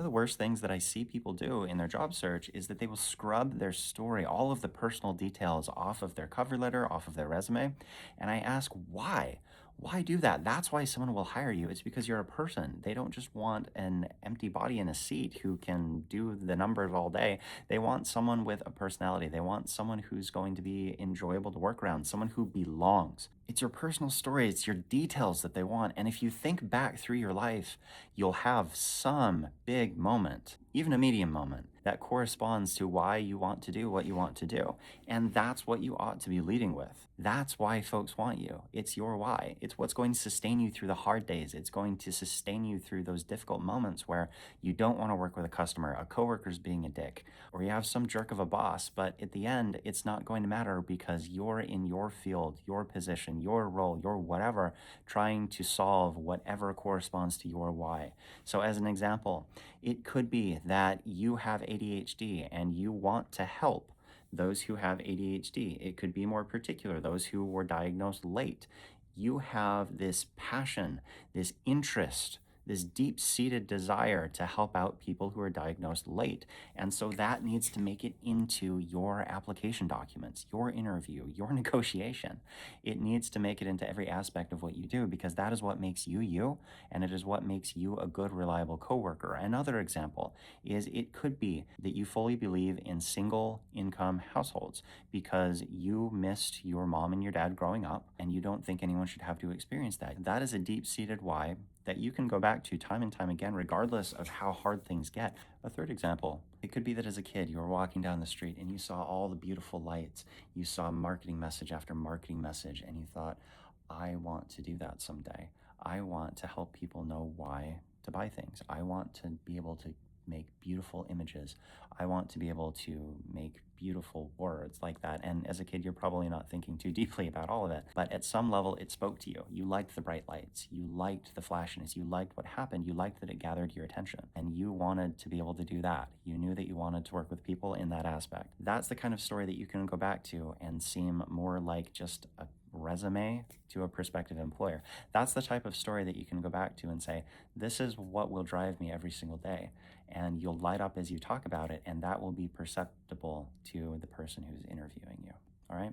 the worst things that I see people do in their job search is that they will scrub their story, all of the personal details off of their cover letter, off of their resume. And I ask, why? Why do that? That's why someone will hire you. It's because you're a person. They don't just want an empty body in a seat who can do the numbers all day. They want someone with a personality. They want someone who's going to be enjoyable to work around, someone who belongs. It's your personal story, it's your details that they want. And if you think back through your life, you'll have some big moment, even a medium moment, that corresponds to why you want to do what you want to do. And that's what you ought to be leading with. That's why folks want you. It's your why. It's what's going to sustain you through the hard days. It's going to sustain you through those difficult moments where you don't want to work with a customer, a coworker's being a dick, or you have some jerk of a boss. But at the end, it's not going to matter because you're in your field, your position, your role, your whatever, trying to solve whatever corresponds to your why. So, as an example, it could be that you have ADHD and you want to help those who have ADHD. It could be more particular, those who were diagnosed late. You have this passion, this interest, this deep seated desire to help out people who are diagnosed late. And so that needs to make it into your application documents, your interview, your negotiation. It needs to make it into every aspect of what you do because that is what makes you you, and it is what makes you a good, reliable coworker. Another example is it could be that you fully believe in single income households because you missed your mom and your dad growing up and you don't think anyone should have to experience that. That is a deep seated why that you can go back to time and time again, regardless of how hard things get. A third example, it could be that as a kid, you were walking down the street and you saw all the beautiful lights. You saw marketing message after marketing message, and you thought, I want to do that someday. I want to help people know why to buy things. I want to be able to make beautiful images. I want to be able to make beautiful words like that. And as a kid, you're probably not thinking too deeply about all of it. But at some level, it spoke to you. You liked the bright lights. You liked the flashiness. You liked what happened. You liked that it gathered your attention. And you wanted to be able to do that. You knew that you wanted to work with people in that aspect. That's the kind of story that you can go back to and seem more like just a resume to a prospective employer. That's the type of story that you can go back to and say, this is what will drive me every single day. And you'll light up as you talk about it, and that will be perceptible to the person who's interviewing you. All right.